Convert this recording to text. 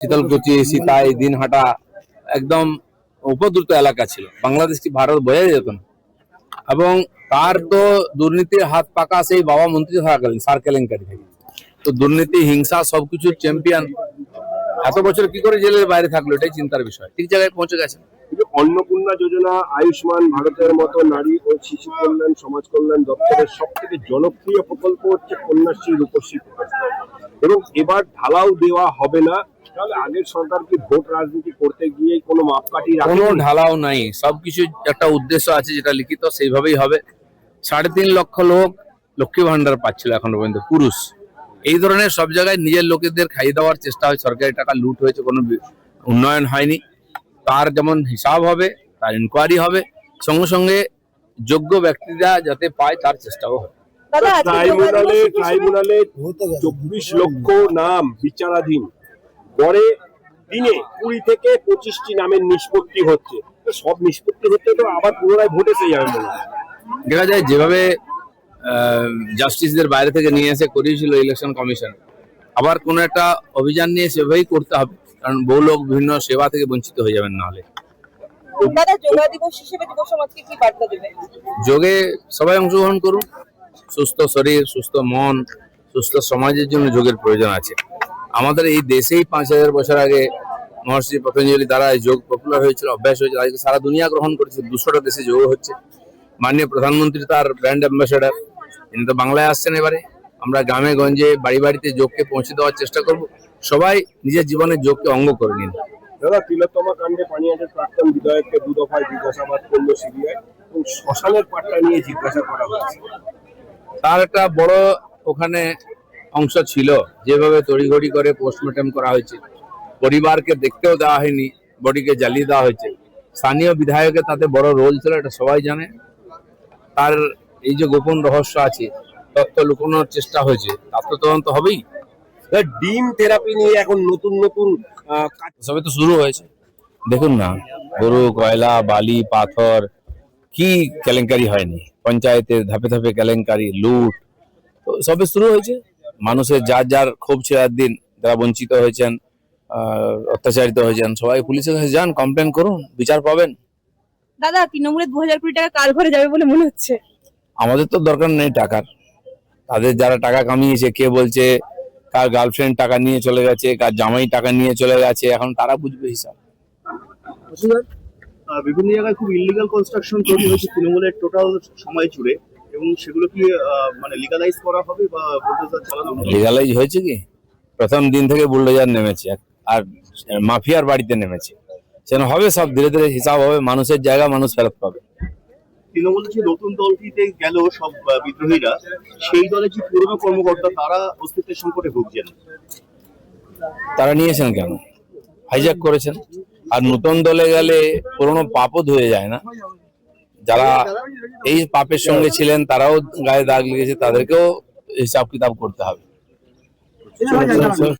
শীতলকুচি, সিতাই, দিনহাটা একদম উপদ্রুত এলাকা ছিল। বাংলাদেশ কি ভারত বোঝা যেত না। এবং তার তো দুর্নীতির হাত পাকা সেই বাবা মন্ত্রী থাকাকালীন সার কেলেঙ্কারি থেকে। তো দুর্নীতি, হিংসা সবকিছুর চ্যাম্পিয়ন। এত বছর কি করে জেলের বাইরে থাকলো, এটাই চিন্তার বিষয়। ঠিক জায়গায় পৌঁছে গেছে। অন্নপূর্ণা যোজনা, আয়ুষ্মান ভারতের মতো নারী ও শিশু কল্যাণ সমাজ কল্যাণ দপ্তরের সব থেকে জনপ্রিয় প্রকল্প হচ্ছে কন্যাশ্রী রূপশ্রী প্রকল্প, এবং এবার ঢালাও দেওয়া হবে না। তাহলে আগের সরকার কি ভোট রাজনীতি করতে গিয়ে কোনো মাপকাঠি কোনো ঢালাও নাই, সবকিছু একটা উদ্দেশ্য আছে যেটা লিখিত সেইভাবেই হবে। 3.5 লক্ষ লোক লক্ষ্মী ভান্ডার পাচ্ছিল এখন পর্যন্ত, পুরুষ। এই ধরনের সব জায়গায় নিজের লোকেদের খাইয়ে দেওয়ার চেষ্টা হয়, সরকারি টাকা লুট হয়েছে, কোনো উন্নয়ন হয়নি। তার যেমন হিসাব হবে, তার ইনকোয়ারি হবে, সঙ্গে সঙ্গে যোগ্য ব্যক্তিরা যাতে পায় তার চেষ্টাও হবে। ট্রাইব্যুনালে 24 লক্ষ নাম বিচারাধীন, পরে দিনে 20 থেকে 25টি নামের নিষ্পত্তি হচ্ছে। সব নিষ্পত্তি হচ্ছে তো আবার পুনরায় ভোটে সেই যাবে মনে হয়। দেখা যায় যেভাবে জাস্টিসদের বাইরে থেকে নিয়ে এসে করিয়েছিল ইলেকশন কমিশন, আবার কোন একটা অভিযান নিয়ে সেভাবেই করতে হবে, কারণ বহু লোক বিভিন্ন সেবা থেকে বঞ্চিত হয়ে যাবেন না হলে। যোগে সবাই অংশগ্রহণ করুন। সুস্থ শরীর, সুস্থ মন, সুস্থ সমাজের জন্য যোগের প্রয়োজন আছে। আমাদের এই দেশেই 5000 বছর আগে মহর্ষি পতঞ্জলি দ্বারা যোগ পপুলার হয়েছিল, অভ্যাস হয়েছিল। আজকে সারা দুনিয়া গ্রহণ করেছে, 200টা দেশে যোগ হচ্ছে। মাননীয় প্রধানমন্ত্রী তার ব্র্যান্ড অ্যাম্বাসেডার, তিনি তো বাংলায় আসছেন। এবারে আমরা গ্রামে গঞ্জে বাড়ি বাড়িতে যোগকে পৌঁছে দেওয়ার চেষ্টা করব। সবাই নিজের জীবনের যোগকে অঙ্গ করে নিন। দাদা, তিলোত্তমা কাণ্ডে পানিহাটির প্রাক্তন বিধায়ককে 2 দফায় জিজ্ঞাসাবাদ করলো সিবিআই, এবং শ্মশানের পাট্টা নিয়ে জিজ্ঞাসা করা হয়েছে। তার একটা বড় ওখানে অংশ ছিল, যেভাবে তড়িঘড়ি করে পোস্টমর্টম করা হয়েছে, পরিবারকে দেখতেও দেওয়া হয়নি, বডিকে জ্বালিয়ে দেওয়া হয়েছে। স্থানীয় বিধায়কের তাতে বড় রোল ছিল, এটা সবাই জানে। তার এই যে গোপন রহস্য আছে, তথ্য লুকানোর চেষ্টা হয়েছে, তার তো তদন্ত হবেই। ডিম থেরাপি নিয়ে এখন নতুন নতুন সবে তো শুরু হয়েছে। দেখুন না, গরু, কয়লা, বালি, পাথর, কি কেলেঙ্কারি হয়নি? পঞ্চায়েতের ধাপে ধাপে কেলেঙ্কারি, লুট, তো সবে শুরু হয়েছে। মানুষের যার যার ক্ষোভ ছিল একদিন, যারা বঞ্চিত হয়েছেন, অত্যাচারিত হয়েছেন, সবাই পুলিশের কাছে যান, কমপ্লেন করুন, বিচার পাবেন। দাদা, তৃণমূলের 2000 কোটি টাকা কার ঘরে যাবে বলে মনে হচ্ছে? আমাদের তো দরকার নেই টাকার। তাদের যারা টাকা কামিয়েছে, কে বলছে কার গার্লফ্রেন্ড টাকা নিয়ে চলে গেছে, কার জামাই টাকা নিয়ে চলে গেছে, এখন তারা বুঝবে হিসাব। বিভিন্ন জায়গায় খুব ইলিগাল কনস্ট্রাকশন তৈরি হয়েছে তৃণমূলের টোটাল সময় জুড়ে, এবং সেগুলো কি মানে লিগালাইজ করা হবে বা বুলডোজার চালানো হবে? লিগালাইজ হয়েছে কি? প্রথম দিন থেকে বুলডোজার নেমেছে আর মাফিয়ার বাড়িতে নেমেছে। সেটা হবে, সব ধীরে ধীরে হিসাব হবে। মানুষের জায়গা মানুষ ফেরত পাবে। তৃণমূলের যে নতুন দলটিতে গেল সব বিদ্রোহীরা, সেই দলে যে পুরনো কর্মকর্তা তারা অস্তিত্বের সংকটে ভুগছেন। তারা নিয়েছেন কেন? হাইজ্যাক করেছেন। আর নতুন দলে গেলে পুরনো পাপও ধুয়ে যায় না। যারা এই পাপের সঙ্গে ছিলেন তারাও গায়ে দাগ লেগেছে, তাদেরকেও হিসাব কিতাব করতে হবে।